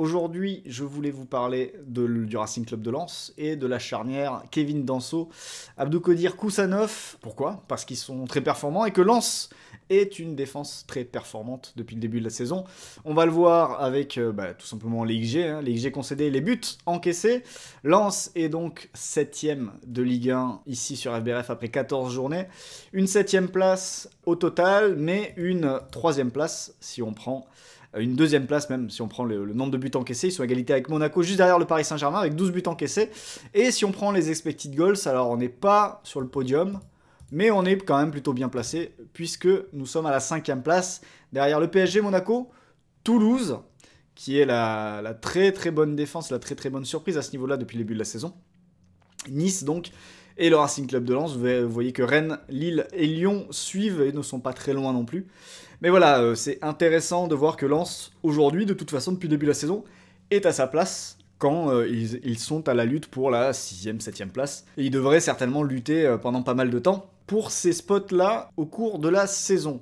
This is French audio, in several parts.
Aujourd'hui, je voulais vous parler du Racing Club de Lens et de la charnière Kevin Danso, Abdoukodir Koussanov. Pourquoi? Parce qu'ils sont très performants et que Lens est une défense très performante depuis le début de la saison. On va le voir avec tout simplement les XG, les XG concédés, les buts encaissés. Lens est donc 7ème de Ligue 1 ici sur FBRF après 14 journées. Une 7ème place au total, mais une 3ème place si on prend... Une 2ème place même, si on prend le nombre de buts encaissés. Ils sont à égalité avec Monaco, juste derrière le Paris Saint-Germain, avec 12 buts encaissés. Et si on prend les expected goals, alors on n'est pas sur le podium, mais on est quand même plutôt bien placé, puisque nous sommes à la 5ème place, derrière le PSG, Monaco, Toulouse, qui est la très très bonne défense, la très très bonne surprise à ce niveau-là depuis le début de la saison. Nice donc, et le Racing Club de Lens. Vous voyez que Rennes, Lille et Lyon suivent et ne sont pas très loin non plus. Mais voilà, c'est intéressant de voir que Lens, aujourd'hui, de toute façon, depuis le début de la saison, est à sa place quand ils sont à la lutte pour la 6ème, 7ème place. Et ils devraient certainement lutter pendant pas mal de temps pour ces spots-là au cours de la saison.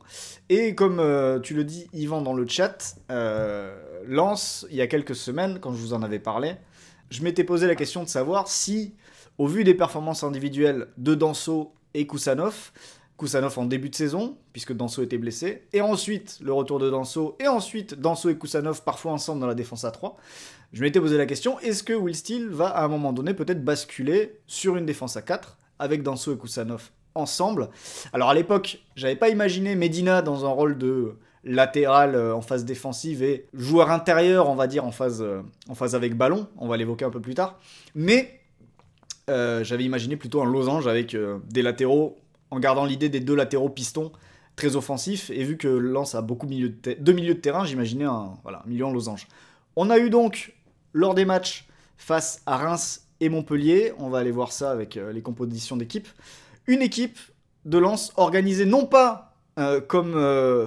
Et comme tu le dis, Yvan, dans le chat, Lens, il y a quelques semaines, quand je vous en avais parlé, je m'étais posé la question de savoir si, au vu des performances individuelles de Danso et Koussanov en début de saison, puisque Danso était blessé, et ensuite le retour de Danso, et ensuite Danso et Koussanov parfois ensemble dans la défense à 3, je m'étais posé la question, est-ce que Will Steele va à un moment donné peut-être basculer sur une défense à 4, avec Danso et Koussanov ensemble? Alors à l'époque, j'avais pas imaginé Medina dans un rôle de latéral en phase défensive et joueur intérieur, on va dire, en phase avec ballon, on va l'évoquer un peu plus tard, mais j'avais imaginé plutôt un losange avec des latéraux, en gardant l'idée des deux latéraux pistons très offensifs, et vu que Lens a beaucoup de milieux de terrain, j'imaginais un milieu en losange. On a eu donc, lors des matchs face à Reims et Montpellier, on va aller voir ça avec les compositions d'équipe, une équipe de Lens organisée non pas comme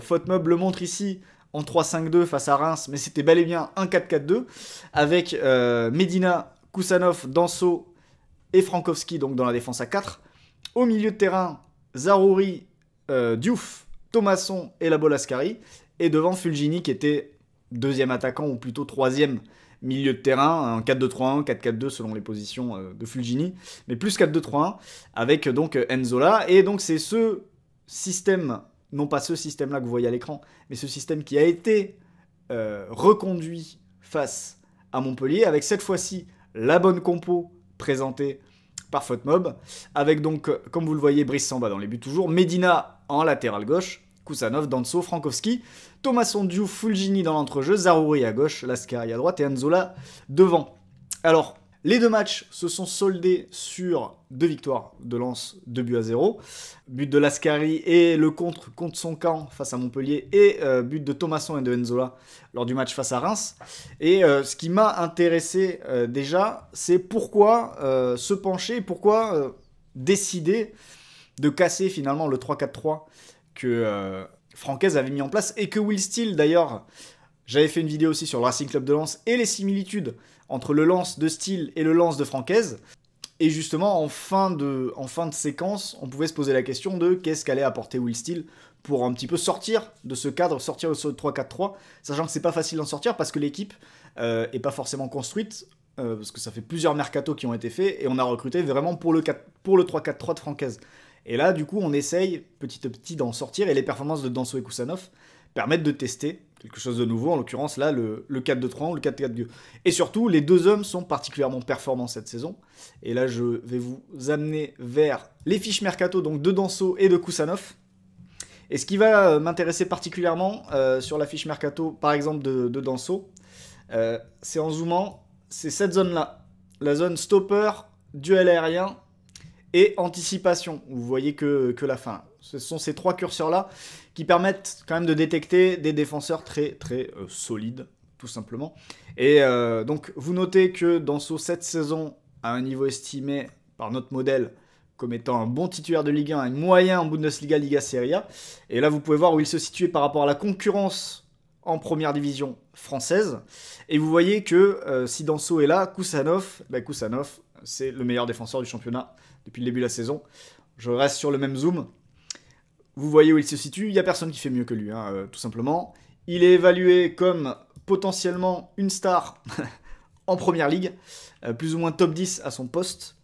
FotMob le montre ici, en 3-5-2 face à Reims, mais c'était bel et bien un 4-4-2, avec Medina, Koussanov, Danso et Frankowski donc dans la défense à 4. Au milieu de terrain, Zaroury, Diouf, Thomasson et Labo Lascari. Et devant Fulgini qui était deuxième attaquant ou plutôt troisième milieu de terrain, un 4-2-3-1, 4-4-2 selon les positions de Fulgini, mais plus 4-2-3-1 avec donc Enzola. Et donc c'est ce système, non pas ce système-là que vous voyez à l'écran, mais ce système qui a été reconduit face à Montpellier avec cette fois-ci la bonne compo présentée par FotMob, avec donc, comme vous le voyez, Brice Samba dans les buts toujours, Medina en latéral gauche, Koussanov, Danso, Frankowski, Thomasson, Diouf, Fulgini dans l'entrejeu, Zaroury à gauche, Lascari à droite et Enzola devant. Alors, les deux matchs se sont soldés sur 2 victoires de Lens, 2-0. But de Lascari et le contre son camp face à Montpellier, et but de Thomasson et de Enzola lors du match face à Reims. Et ce qui m'a intéressé déjà, c'est pourquoi se pencher, pourquoi décider de casser finalement le 3-4-3 que Francaise avait mis en place, et que Will Steele d'ailleurs, j'avais fait une vidéo aussi sur le Racing Club de Lens et les similitudes entre le Lens de Steele et le Lens de Francaise. Et justement, en fin de séquence, on pouvait se poser la question de qu'est-ce qu'allait apporter Will Steele pour un petit peu sortir de ce cadre, sortir de ce 3-4-3, sachant que c'est pas facile d'en sortir parce que l'équipe est pas forcément construite, parce que ça fait plusieurs mercatos qui ont été faits, et on a recruté vraiment pour le 3-4-3 de Francaise. Et là, du coup, on essaye petit à petit d'en sortir, et les performances de Danso et Koussanov permettent de tester quelque chose de nouveau, en l'occurrence là, le 4-2-3 ou le 4-4-2. Et surtout, les deux hommes sont particulièrement performants cette saison. Et là, je vais vous amener vers les fiches mercato donc de Danso et de Koussanov. Et ce qui va m'intéresser particulièrement sur la fiche mercato, par exemple de Danso, c'est en zoomant, c'est cette zone-là. La zone stopper, duel aérien et anticipation. Vous voyez que la fin. Ce sont ces 3 curseurs-là qui permettent quand même de détecter des défenseurs très très solides, tout simplement. Et donc vous notez que Danso cette saison a un niveau estimé par notre modèle comme étant un bon titulaire de Ligue 1 et moyen en Bundesliga, Liga Serie A. Et là vous pouvez voir où il se situait par rapport à la concurrence en première division française. Et vous voyez que si Danso est là, Koussanov, c'est le meilleur défenseur du championnat depuis le début de la saison. Je reste sur le même zoom. Vous voyez où il se situe, il n'y a personne qui fait mieux que lui, tout simplement. Il est évalué comme potentiellement une star en première ligue, plus ou moins top 10 à son poste.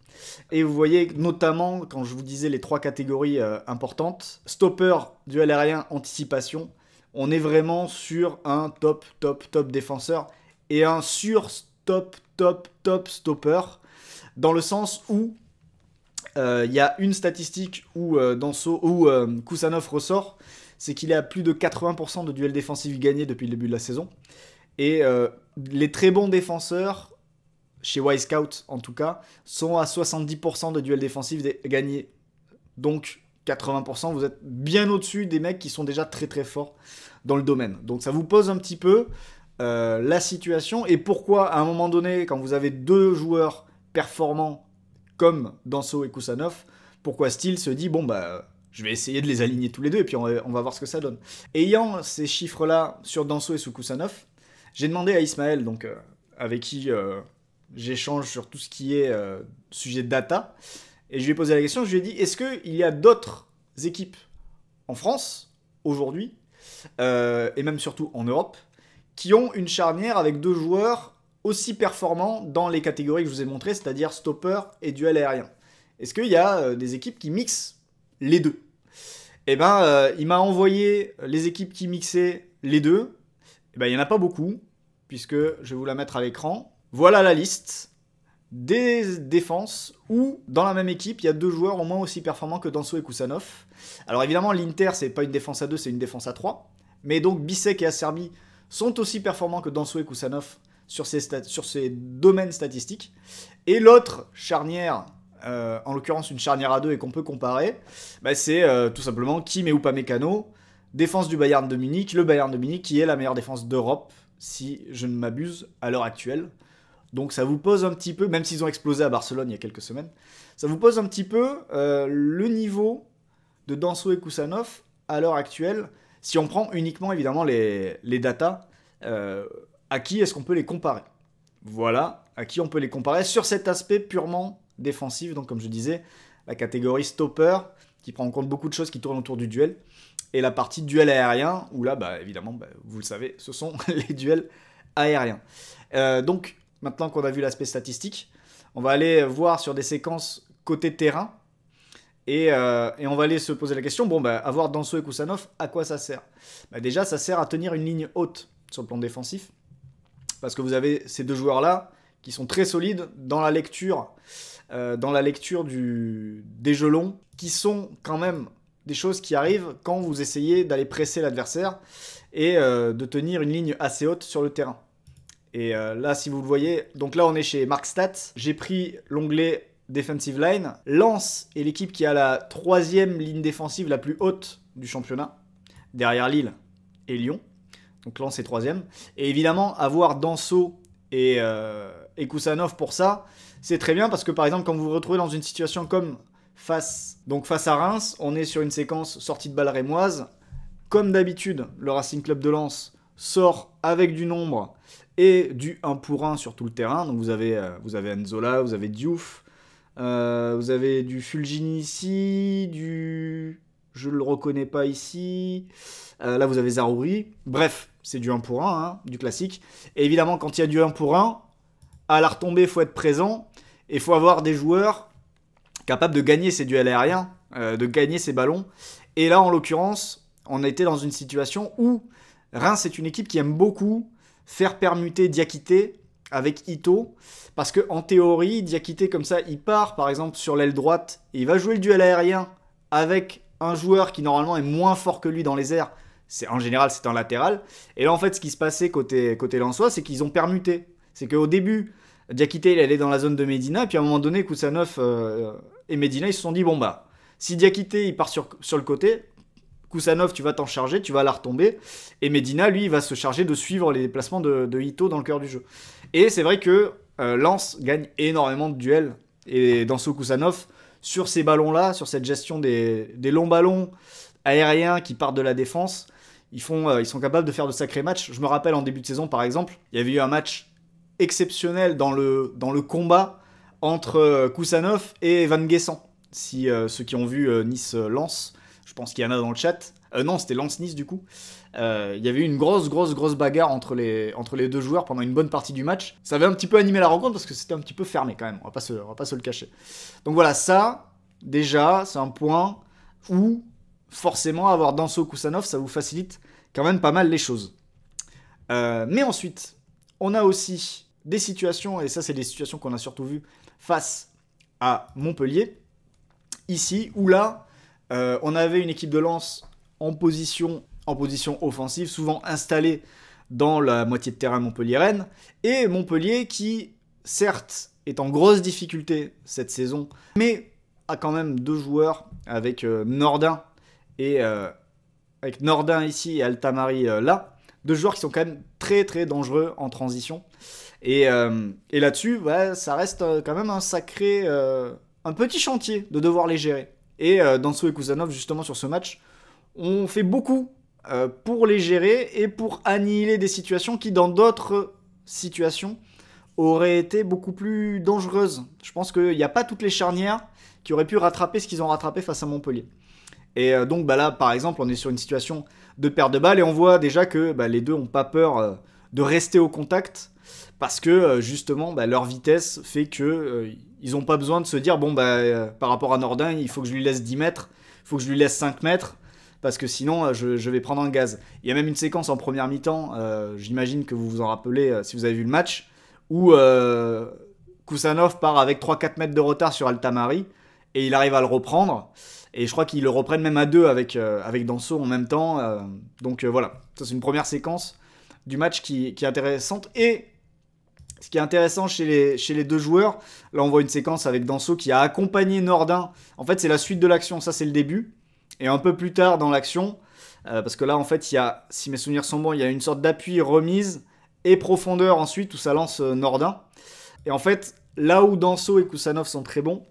Et vous voyez notamment, quand je vous disais les 3 catégories importantes, stopper, duel aérien, anticipation, on est vraiment sur un top défenseur et un top stopper, dans le sens où il y a une statistique où Kusanov ressort, c'est qu'il est à plus de 80% de duels défensifs gagnés depuis le début de la saison. Et les très bons défenseurs, chez Wisecout en tout cas, sont à 70% de duels défensifs gagnés. Donc 80%, vous êtes bien au-dessus des mecs qui sont déjà très forts dans le domaine. Donc ça vous pose un petit peu la situation et pourquoi à un moment donné, quand vous avez 2 joueurs performants comme Danso et Kusanov, pourquoi Steele se dit bon bah je vais essayer de les aligner tous les deux et puis on va voir ce que ça donne. Ayant ces chiffres-là sur Danso et sur Kusanov, j'ai demandé à Ismaël, donc avec qui j'échange sur tout ce qui est sujet de data, et je lui ai posé la question, je lui ai dit est-ce qu'il y a d'autres équipes en France aujourd'hui et même surtout en Europe qui ont une charnière avec 2 joueurs aussi performants dans les catégories que je vous ai montrées, c'est-à-dire stopper et duel aérien. Est-ce qu'il y a des équipes qui mixent les deux? Eh ben, il m'a envoyé les équipes qui mixaient les deux. Eh ben, il n'y en a pas beaucoup, puisque je vais vous la mettre à l'écran. Voilà la liste des défenses où, dans la même équipe, il y a 2 joueurs au moins aussi performants que Danso et Kusanov. Alors évidemment, l'Inter, c'est pas une défense à 2, c'est une défense à 3. Mais donc, Bisek et Acerbi sont aussi performants que Danso et Kusanov sur ces domaines statistiques. Et l'autre charnière, en l'occurrence une charnière à 2 et qu'on peut comparer, bah c'est tout simplement Kim et Upamecano, défense du Bayern de Munich, le Bayern de Munich qui est la meilleure défense d'Europe, si je ne m'abuse, à l'heure actuelle. Donc ça vous pose un petit peu, même s'ils ont explosé à Barcelone il y a quelques semaines, ça vous pose un petit peu le niveau de Danso et Kusanov à l'heure actuelle, si on prend uniquement évidemment les datas, à qui est-ce qu'on peut les comparer? Voilà, à qui on peut les comparer sur cet aspect purement défensif, donc comme je disais, la catégorie stopper, qui prend en compte beaucoup de choses qui tournent autour du duel, et la partie duel aérien, où là, bah, évidemment, bah, vous le savez, ce sont les duels aériens. Donc, maintenant qu'on a vu l'aspect statistique, on va aller voir sur des séquences côté terrain, et on va aller se poser la question, bon, bah, avoir Danso et Kusanov, à quoi ça sert? Bah, déjà, ça sert à tenir une ligne haute sur le plan défensif, parce que vous avez ces 2 joueurs-là qui sont très solides dans la lecture des jeux longs, qui sont quand même des choses qui arrivent quand vous essayez d'aller presser l'adversaire et de tenir une ligne assez haute sur le terrain. Et là, si vous le voyez, donc là on est chez MarkStats, j'ai pris l'onglet Defensive Line. Lens est l'équipe qui a la 3e ligne défensive la plus haute du championnat, derrière Lille et Lyon. Donc Lens est 3e. Et évidemment, avoir Danso et Kusanov pour ça, c'est très bien parce que par exemple, quand vous vous retrouvez dans une situation comme face à Reims, on est sur une séquence sortie de balle rémoise. Comme d'habitude, le Racing Club de Lens sort avec du nombre et du 1 pour 1 sur tout le terrain. Donc vous avez Nzola, vous avez Diouf, vous avez du Fulgini ici, je le reconnais pas ici. Là, vous avez Zarouri. Bref, c'est du 1 pour 1, hein, du classique. Et évidemment, quand il y a du 1 pour 1, à la retombée, il faut être présent. Et il faut avoir des joueurs capables de gagner ces duels aériens, de gagner ces ballons. Et là, en l'occurrence, on a été dans une situation où Reims est une équipe qui aime beaucoup faire permuter Diakité avec Ito. Parce qu'en théorie, Diakité, comme ça, il part, par exemple, sur l'aile droite. Et il va jouer le duel aérien avec un joueur qui, normalement, est moins fort que lui dans les airs. En général, c'est un latéral. Et là, en fait, ce qui se passait côté lensois, c'est qu'ils ont permuté. C'est qu'au début, Diakité, il allait dans la zone de Medina. Et puis, à un moment donné, Kusanov et Medina, ils se sont dit, bon, bah, si Diakité, il part sur le côté, Kusanov, tu vas t'en charger, tu vas la retomber. Et Medina, lui, il va se charger de suivre les déplacements de Ito dans le cœur du jeu. Et c'est vrai que Lens gagne énormément de duels. Et Danso Kusanov, sur ces ballons-là, sur cette gestion des longs ballons aériens qui partent de la défense, ils sont capables de faire de sacrés matchs. Je me rappelle en début de saison, par exemple, il y avait eu un match exceptionnel dans le combat entre Kusanov et Van Guessant. Si ceux qui ont vu Nice-Lens, je pense qu'il y en a dans le chat, Non, c'était Lens-Nice du coup. Il y avait eu une grosse bagarre entre les deux joueurs pendant une bonne partie du match. Ça avait un petit peu animé la rencontre parce que c'était un petit peu fermé quand même, on va pas se le cacher. Donc voilà, ça, déjà, c'est un point où forcément avoir Danso Kusanov, ça vous facilite quand même pas mal les choses. Mais ensuite, on a aussi des situations, et ça c'est des situations qu'on a surtout vues face à Montpellier, ici, où là, on avait une équipe de Lens en position offensive, souvent installée dans la moitié de terrain montpelliéraine, et Montpellier qui, certes, est en grosse difficulté cette saison, mais a quand même 2 joueurs avec Nordin et avec Nordin ici et Altamari là, 2 joueurs qui sont quand même très dangereux en transition. Et là-dessus, ouais, ça reste quand même un sacré, un petit chantier de devoir les gérer. Et Danso et Kusanov, justement, sur ce match, ont fait beaucoup pour les gérer et pour annihiler des situations qui, dans d'autres situations, auraient été beaucoup plus dangereuses. Je pense qu'il n'y a pas toutes les charnières qui auraient pu rattraper ce qu'ils ont rattrapé face à Montpellier. Et donc bah là, par exemple, on est sur une situation de perte de balle et on voit déjà que les deux n'ont pas peur de rester au contact parce que justement leur vitesse fait que ils n'ont pas besoin de se dire bon par rapport à Nordin, il faut que je lui laisse 10 mètres, il faut que je lui laisse 5 mètres parce que sinon je vais prendre un gaz. Il y a même une séquence en première mi-temps, j'imagine que vous vous en rappelez si vous avez vu le match, où Kusanov part avec 3-4 mètres de retard sur Altamari et il arrive à le reprendre. Et je crois qu'ils le reprennent même à 2 avec Danso en même temps. Donc voilà, ça c'est une première séquence du match qui est intéressante. Et ce qui est intéressant chez les 2 joueurs, là on voit une séquence avec Danso qui a accompagné Nordin. En fait c'est la suite de l'action, ça c'est le début. Et un peu plus tard dans l'action, parce que là en fait il y a, si mes souvenirs sont bons, il y a une sorte d'appui, remise et profondeur ensuite où ça lance Nordin. Et en fait, là où Danso et Kusanov sont très bons,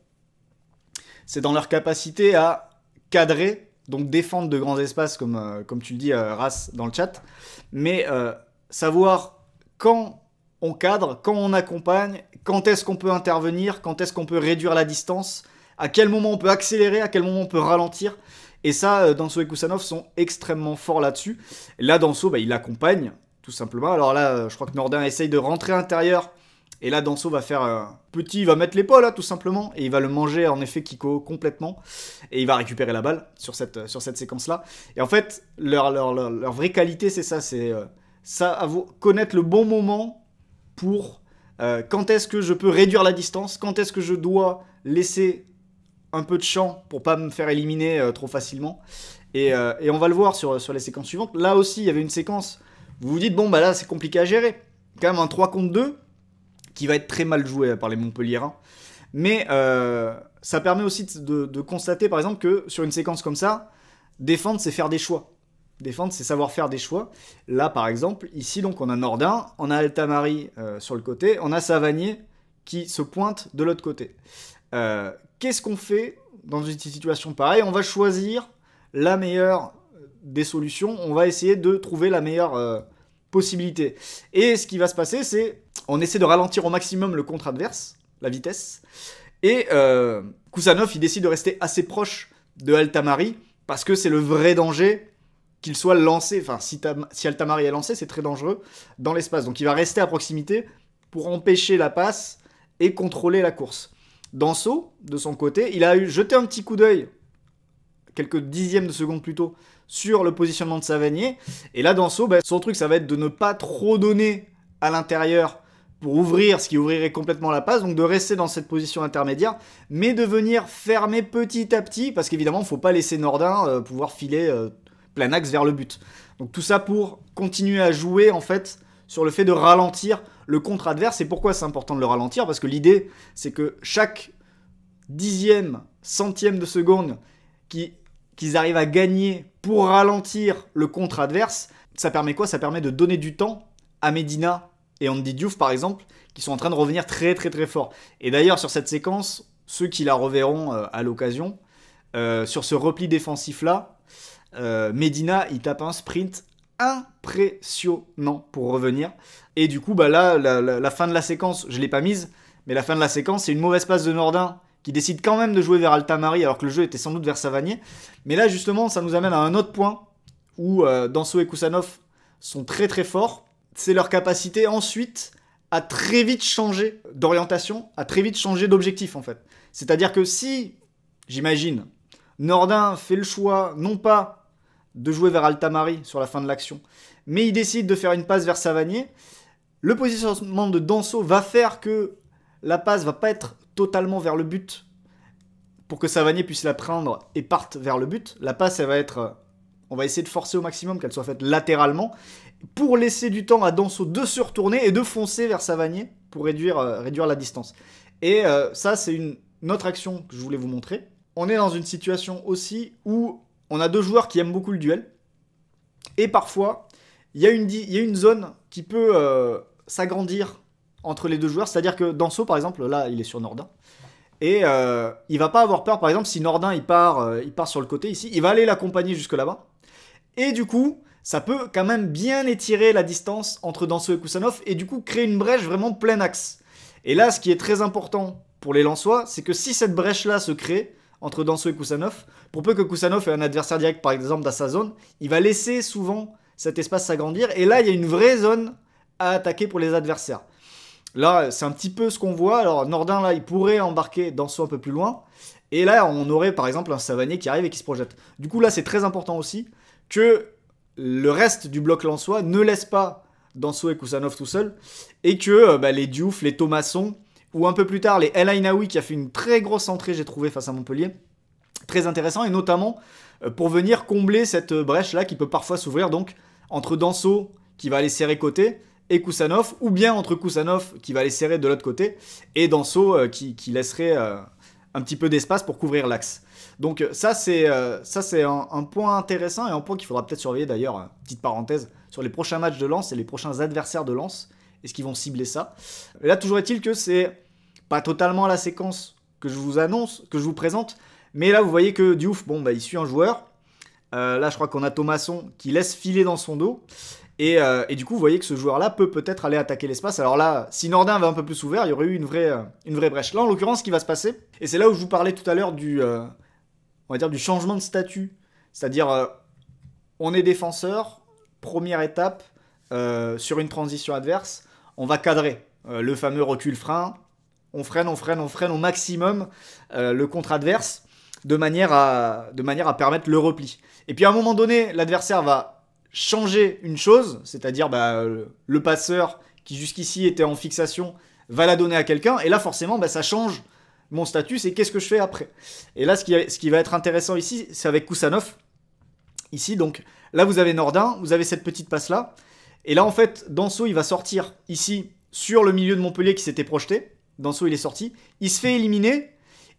c'est dans leur capacité à cadrer, donc défendre de grands espaces, comme tu le dis, Ras, dans le chat, mais savoir quand on cadre, quand on accompagne, quand est-ce qu'on peut intervenir, quand est-ce qu'on peut réduire la distance, à quel moment on peut accélérer, à quel moment on peut ralentir. Et ça, Danso et Kusanov sont extrêmement forts là-dessus. Et là, Danso, il accompagne, tout simplement. Alors là, je crois que Nordin essaye de rentrer à l'intérieur. Et là, Danso va faire petit, il va mettre l'épaule, là, tout simplement. Et il va le manger, en effet, Kiko, complètement. Et il va récupérer la balle sur cette séquence-là. Et en fait, leur vraie qualité, c'est ça. C'est connaître le bon moment pour quand est-ce que je peux réduire la distance, quand est-ce que je dois laisser un peu de champ pour pas me faire éliminer trop facilement. Et on va le voir sur les séquences suivantes. Là aussi, il y avait une séquence, vous vous dites, bon, là, c'est compliqué à gérer. Quand même un 3 contre 2, qui va être très mal joué par les Montpelliérains. Mais ça permet aussi de constater, par exemple, que sur une séquence comme ça, défendre, c'est faire des choix. Défendre, c'est savoir faire des choix. Là, par exemple, ici, donc, on a Nordin, on a Altamari sur le côté, on a Savanier qui se pointe de l'autre côté. Qu'est-ce qu'on fait dans une situation pareille? On va choisir la meilleure des solutions. On va essayer de trouver la meilleure possibilité. Et ce qui va se passer, c'est on essaie de ralentir au maximum le contre adverse, la vitesse. Et Kusanov, il décide de rester assez proche de Altamari parce que c'est le vrai danger qu'il soit lancé. Enfin, si Altamari est lancé, c'est très dangereux dans l'espace. Donc il va rester à proximité pour empêcher la passe et contrôler la course. Danso, de son côté, il a jeté un petit coup d'œil, quelques dixièmes de seconde plus tôt, sur le positionnement de Savanier. Et là, Danso, son truc, ça va être de ne pas trop donner à l'intérieur pour ouvrir ce qui ouvrirait complètement la passe, donc de rester dans cette position intermédiaire, mais de venir fermer petit à petit, parce qu'évidemment, il ne faut pas laisser Nordin pouvoir filer plein axe vers le but. Donc tout ça pour continuer à jouer, en fait, sur le fait de ralentir le contre adverse. Et pourquoi c'est important de le ralentir? Parce que l'idée, c'est que chaque dixième, centième de seconde qu'ils arrivent à gagner pour ralentir le contre adverse, ça permet quoi? Ça permet de donner du temps à Medina et Andy Diouf, par exemple, qui sont en train de revenir très fort. Et d'ailleurs, sur cette séquence, ceux qui la reverront à l'occasion, sur ce repli défensif-là, Medina, il tape un sprint impressionnant pour revenir. Et du coup, là, la fin de la séquence, je ne l'ai pas mise, mais la fin de la séquence, c'est une mauvaise passe de Nordin qui décide quand même de jouer vers Altamari, alors que le jeu était sans doute vers Savanier. Mais là, justement, ça nous amène à un autre point où Danso et Kusanov sont très très forts, c'est leur capacité ensuite à très vite changer d'orientation, à très vite changer d'objectif en fait. C'est-à-dire que si, j'imagine, Nordin fait le choix non pas de jouer vers Altamari sur la fin de l'action, mais il décide de faire une passe vers Savanier, le positionnement de Danso va faire que la passe va pas être totalement vers le but pour que Savanier puisse la prendre et parte vers le but. La passe, elle va être... On va essayer de forcer au maximum qu'elle soit faite latéralement pour laisser du temps à Danso de se retourner et de foncer vers Savanier pour réduire la distance. Et ça, c'est une autre action que je voulais vous montrer. On est dans une situation aussi où on a deux joueurs qui aiment beaucoup le duel. Et parfois, il y a une zone qui peut s'agrandir entre les deux joueurs. C'est-à-dire que Danso, par exemple, là, il est sur Nordin. Et il va pas avoir peur, par exemple, si Nordin il part sur le côté ici, il va aller l'accompagner jusque là-bas. Et du coup, ça peut quand même bien étirer la distance entre Danso et Kusanov et du coup créer une brèche vraiment plein axe. Et là, ce qui est très important pour les Lensois, c'est que si cette brèche-là se crée entre Danso et Kusanov, pour peu que Kusanov ait un adversaire direct, par exemple, dans sa zone, il va laisser souvent cet espace s'agrandir. Et là, il y a une vraie zone à attaquer pour les adversaires. Là, c'est un petit peu ce qu'on voit. Alors, Nordin, là, il pourrait embarquer Danso un peu plus loin. Et là, on aurait, par exemple, un Savanier qui arrive et qui se projette. Du coup, là, c'est très important aussi que le reste du bloc lensois ne laisse pas Danso et Kusanov tout seuls. Et que les Diouf, les Thomasson, ou un peu plus tard, les El Ainaoui, qui a fait une très grosse entrée, j'ai trouvé, face à Montpellier. Très intéressant. Et notamment, pour venir combler cette brèche-là qui peut parfois s'ouvrir, donc, entre Danso, qui va aller serrer côté, et Kusanov, ou bien entre Kusanov qui va les serrer de l'autre côté, et Danso qui laisserait un petit peu d'espace pour couvrir l'axe. Donc ça c'est un point intéressant et un point qu'il faudra peut-être surveiller d'ailleurs, petite parenthèse, sur les prochains matchs de Lens et les prochains adversaires de Lens, est-ce qu'ils vont cibler ça. Et là toujours est-il que c'est pas totalement la séquence que je vous annonce, que je vous présente, mais là vous voyez que Diouf, il suit un joueur, là je crois qu'on a Thomasson qui laisse filer dans son dos, et du coup, vous voyez que ce joueur-là peut peut-être aller attaquer l'espace. Alors là, si Nordin avait un peu plus ouvert, il y aurait eu une vraie brèche. Là, en l'occurrence, ce qui va se passer, et c'est là où je vous parlais tout à l'heure du changement de statut. C'est-à-dire, on est défenseur, première étape, sur une transition adverse, on va cadrer le fameux recul-frein. On freine au maximum le contre adverse de manière à permettre le repli. Et puis à un moment donné, l'adversaire va changer une chose, c'est-à-dire le passeur qui jusqu'ici était en fixation va la donner à quelqu'un, et là forcément ça change mon statut, c'est qu'est-ce que je fais après. Et là ce qui va être intéressant ici, c'est avec Kusanov, ici donc, là vous avez Nordin, vous avez cette petite passe là, et là en fait Danso il va sortir ici sur le milieu de Montpellier qui s'était projeté, Danso il est sorti, il se fait éliminer,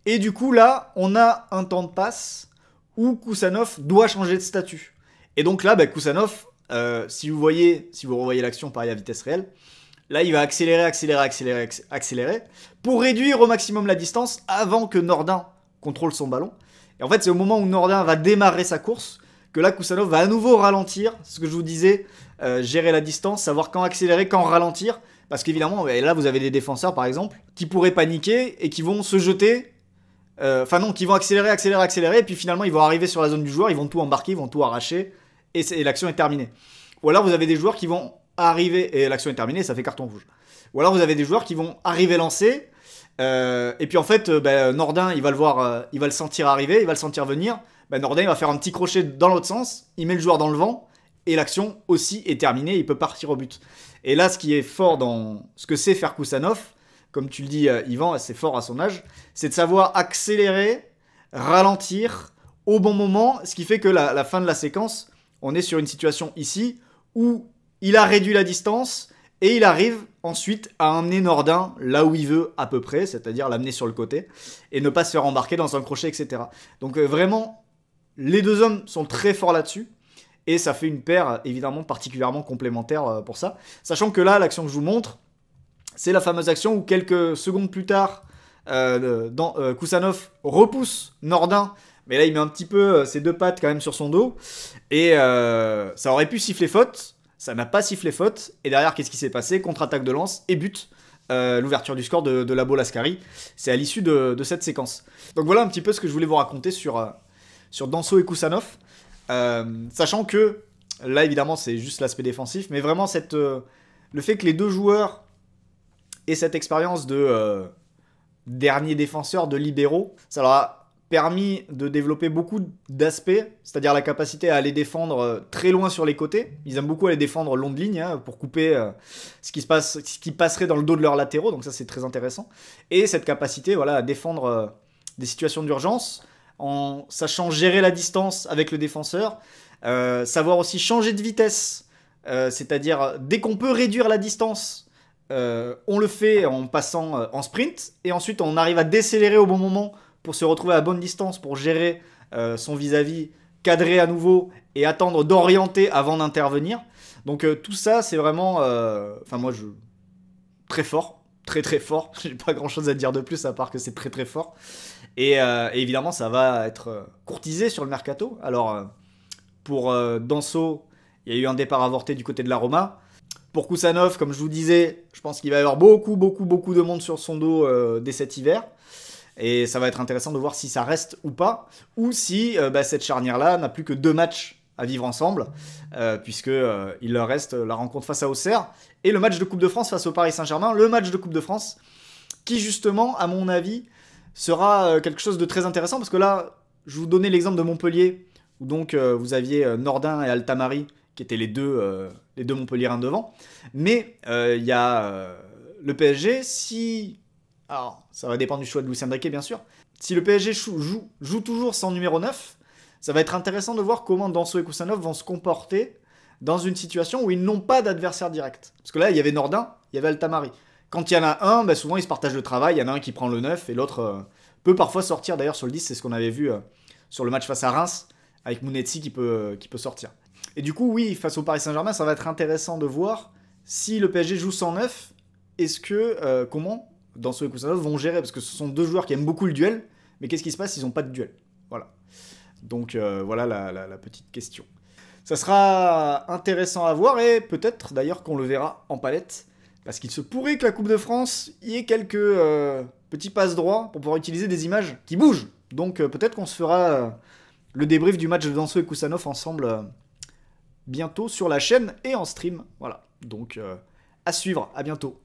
et du coup là on a un temps de passe où Kusanov doit changer de statut. Et donc là, Kusanov, si vous revoyez l'action pareil à vitesse réelle, là il va accélérer pour réduire au maximum la distance avant que Nordin contrôle son ballon. Et en fait, c'est au moment où Nordin va démarrer sa course que là Kusanov va à nouveau ralentir, ce que je vous disais, gérer la distance, savoir quand accélérer, quand ralentir, parce qu'évidemment, là vous avez des défenseurs par exemple, qui pourraient paniquer et qui vont se jeter, qui vont accélérer, et puis finalement ils vont arriver sur la zone du joueur, ils vont tout embarquer, ils vont tout arracher, et l'action est terminée. Ou alors vous avez des joueurs qui vont arriver, et l'action est terminée, ça fait carton rouge. Ou alors vous avez des joueurs qui vont arriver lancés, et puis en fait, Nordin, il va le voir, il va le sentir arriver, il va le sentir venir, Nordin, il va faire un petit crochet dans l'autre sens, il met le joueur dans le vent, et l'action aussi est terminée, il peut partir au but. Et là, ce qui est fort dans ce que sait faire Kusanov, comme tu le dis Yvan, c'est fort à son âge, c'est de savoir accélérer, ralentir au bon moment, ce qui fait que la fin de la séquence, on est sur une situation ici où il a réduit la distance et il arrive ensuite à emmener Nordin là où il veut à peu près, c'est-à-dire l'amener sur le côté et ne pas se faire embarquer dans un crochet, etc. Donc vraiment, les deux hommes sont très forts là-dessus et ça fait une paire évidemment particulièrement complémentaire pour ça. Sachant que là, l'action que je vous montre, c'est la fameuse action où quelques secondes plus tard, Kusanov repousse Nordin, mais là il met un petit peu ses deux pattes quand même sur son dos, et ça aurait pu siffler faute, ça n'a pas sifflé faute, et derrière qu'est-ce qui s'est passé? Contre-attaque de Lens et but, l'ouverture du score de Labo Lascari, c'est à l'issue de cette séquence. Donc voilà un petit peu ce que je voulais vous raconter sur Danso et Kusanov, sachant que Là, évidemment, c'est juste l'aspect défensif, mais vraiment le fait que les deux joueurs aient cette expérience de dernier défenseur, de libéraux, ça leur a permis de développer beaucoup d'aspects, c'est-à-dire la capacité à aller défendre très loin sur les côtés. Ils aiment beaucoup aller défendre long de ligne pour couper ce qui passerait dans le dos de leurs latéraux, donc ça c'est très intéressant. Et cette capacité voilà, à défendre des situations d'urgence en sachant gérer la distance avec le défenseur, savoir aussi changer de vitesse, c'est-à-dire dès qu'on peut réduire la distance, on le fait en passant en sprint, et ensuite on arrive à décélérer au bon moment pour se retrouver à bonne distance, pour gérer son vis-à-vis, cadrer à nouveau et attendre d'orienter avant d'intervenir. Donc tout ça, c'est vraiment... Enfin moi, très fort, très très fort. J'ai pas grand-chose à dire de plus à part que c'est très très fort. Et évidemment, ça va être courtisé sur le mercato. Alors, pour Danso, il y a eu un départ avorté du côté de la Roma. Pour Kusanov, comme je vous disais, je pense qu'il va y avoir beaucoup de monde sur son dos dès cet hiver. Et ça va être intéressant de voir si ça reste ou pas, ou si cette charnière-là n'a plus que 2 matchs à vivre ensemble, puisqu'il leur reste la rencontre face à Auxerre, et le match de Coupe de France face au Paris Saint-Germain, le match de Coupe de France, qui justement, à mon avis, sera quelque chose de très intéressant, parce que là, je vous donnais l'exemple de Montpellier, où donc vous aviez Nordin et Altamari, qui étaient les deux Montpelliérains devant, mais il y a le PSG, si... Alors, ça va dépendre du choix de Luis Enrique, bien sûr. Si le PSG joue toujours sans numéro 9, ça va être intéressant de voir comment Danso et Kusanov vont se comporter dans une situation où ils n'ont pas d'adversaire direct. Parce que là, il y avait Nordin, il y avait Altamari. Quand il y en a un, souvent ils se partagent le travail, il y en a un qui prend le 9 et l'autre peut parfois sortir. D'ailleurs, sur le 10, c'est ce qu'on avait vu sur le match face à Reims, avec Mounetzi qui peut sortir. Et du coup, oui, face au Paris Saint-Germain, ça va être intéressant de voir si le PSG joue sans 9, comment Danso et Kusanov vont gérer, parce que ce sont deux joueurs qui aiment beaucoup le duel, mais qu'est-ce qui se passe s'ils n'ont pas de duel? Voilà. Donc voilà la petite question. Ça sera intéressant à voir, et peut-être d'ailleurs qu'on le verra en palette, parce qu'il se pourrait que la Coupe de France y ait quelques petits passe-droits pour pouvoir utiliser des images qui bougent. Donc peut-être qu'on se fera le débrief du match de Danso et Kusanov ensemble bientôt sur la chaîne et en stream. Voilà. Donc à suivre, à bientôt.